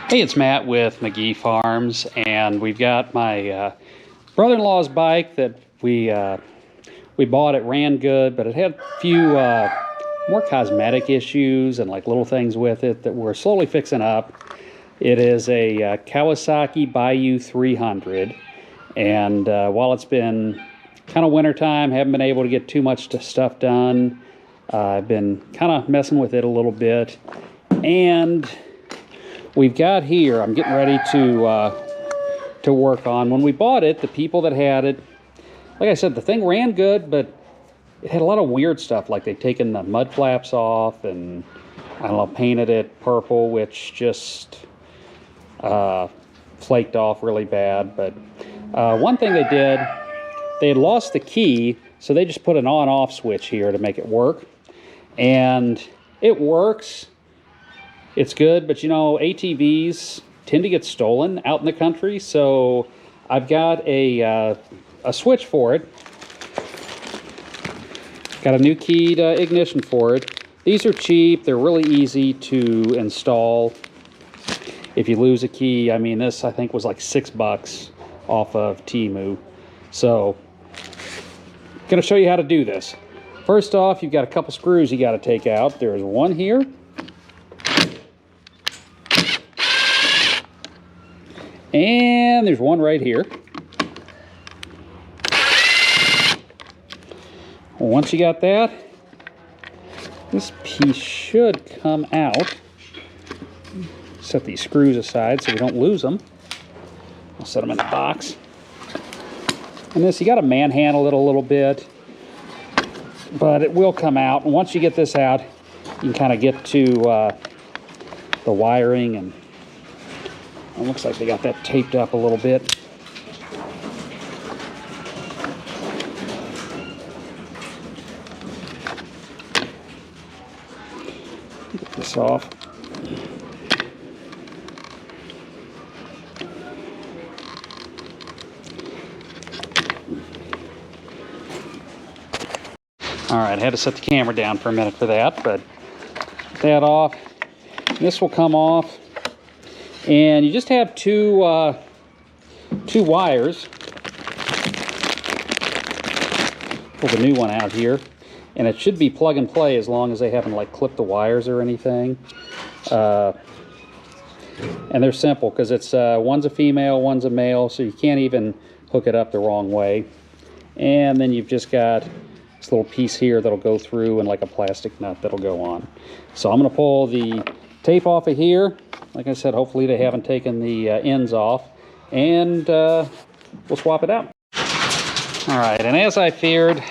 Hey, it's Matt with McGee Farms, and we've got my brother-in-law's bike that we bought. It ran good, but it had a few more cosmetic issues and like little things with it that we're slowly fixing up. It is a Kawasaki Bayou 300, and while it's been kind of wintertime, haven't been able to get too much stuff done. I've been kind of messing with it a little bit, and we've got here, I'm getting ready to work on. When we bought it, the people that had it, like I said, the thing ran good, but it had a lot of weird stuff, like they'd taken the mud flaps off and, I don't know, painted it purple, which just flaked off really bad. But one thing they did, they had lost the key, so they just put an on-off switch here to make it work. And it works. It's good, but you know, ATVs tend to get stolen out in the country, so I've got a switch for it. Got a new keyed ignition for it. These are cheap. They're really easy to install. If you lose a key, I mean, this I think was like $6 off of Temu. So, going to show you how to do this. First off, you've got a couple screws you got to take out. There's one here. And there's one right here. Once you got that, this piece should come out. Set these screws aside so we don't lose them. I'll set them in the box. And this, you got to manhandle it a little bit, but it will come out. And once you get this out, you can kind of get to the wiring, and it looks like they got that taped up a little bit. Get this off. All right, I had to set the camera down for a minute for that, but get that off. This will come off. And you just have two wires. Pull the new one out here, and it should be plug and play as long as they haven't like clipped the wires or anything. And they're simple because it's one's a female, one's a male, so you can't even hook it up the wrong way. And then you've just got this little piece here that'll go through, and like a plastic nut that'll go on. So I'm going to pull the tape off of here. Like I said, hopefully they haven't taken the ends off, and we'll swap it out. All right, and as I feared,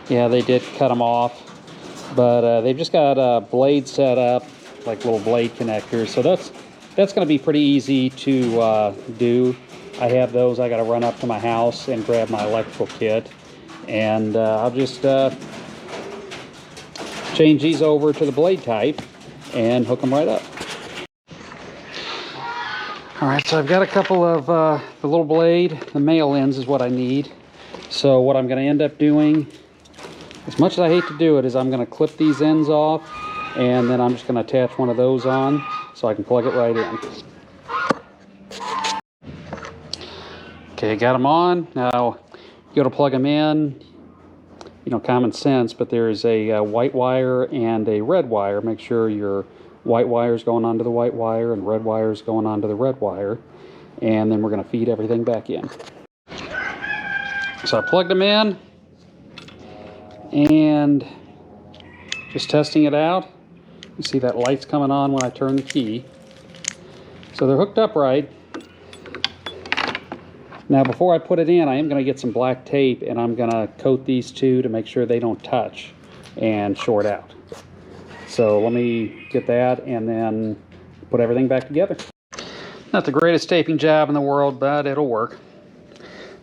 yeah, they did cut them off, but they've just got a blade set up, like little blade connectors, so that's going to be pretty easy to do. I have those. I got to run up to my house and grab my electrical kit, and I'll just change these over to the blade type and hook them right up. All right, so I've got a couple of the little blade, the male ends is what I need. So what I'm going to end up doing, as much as I hate to do it, is I'm going to clip these ends off, and then I'm just going to attach one of those on so I can plug it right in. Okay, got them on. Now, you go to plug them in, you know, common sense, but there's a white wire and a red wire. Make sure your white wire is going onto the white wire and red wire is going onto the red wire, and then we're going to feed everything back in. So I plugged them in and just testing it out. You see that light's coming on when I turn the key. So they're hooked up right. Now before I put it in, I am going to get some black tape, and I'm going to coat these two to make sure they don't touch and short out. So let me get that and then put everything back together. Not the greatest taping job in the world, but it'll work.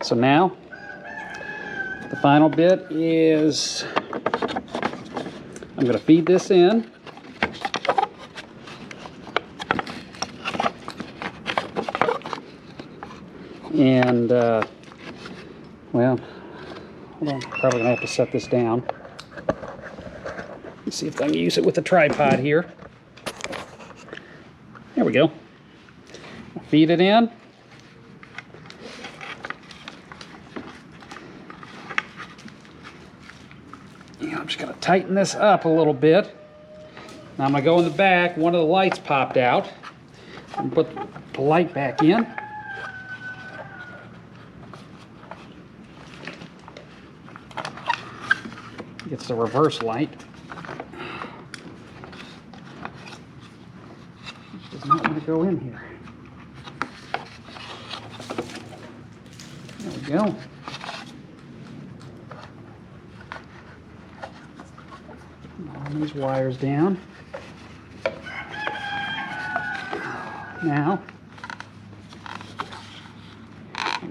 So now, the final bit is I'm going to feed this in. And, well, hold on, probably going to have to set this down. Let's see if I can use it with a tripod here. There we go. feed it in. I'm just going to tighten this up a little bit. Now I'm going to go in the back. One of the lights popped out. And put the light back in. It's the reverse light. It does not want to go in here. There we go. All these wires down. Now,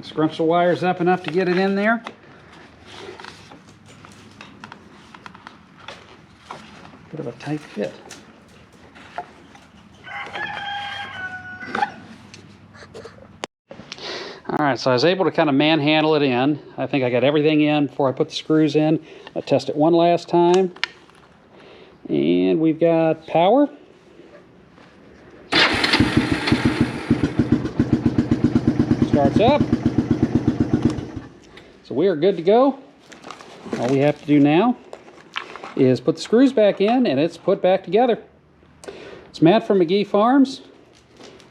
scrunch the wires up enough to get it in there. Bit of a tight fit. All right, so I was able to kind of manhandle it in. I think I got everything in before I put the screws in. I'll test it one last time. And we've got power. Starts up. So we are good to go. All we have to do now is put the screws back in and it's put back together. It's Matt from McGee Farms.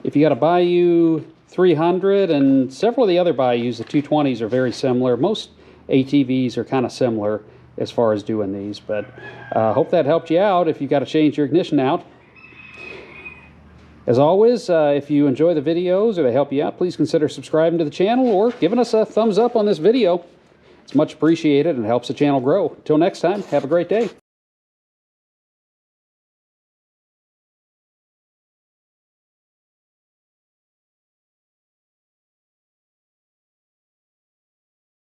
If you got a Bayou 300 and several of the other Bayous, the 220s are very similar. Most ATVs are kind of similar as far as doing these, but hope that helped you out if you got to change your ignition out. As always, if you enjoy the videos or they help you out, please consider subscribing to the channel or giving us a thumbs up on this video. It's much appreciated and helps the channel grow. Until next time, have a great day.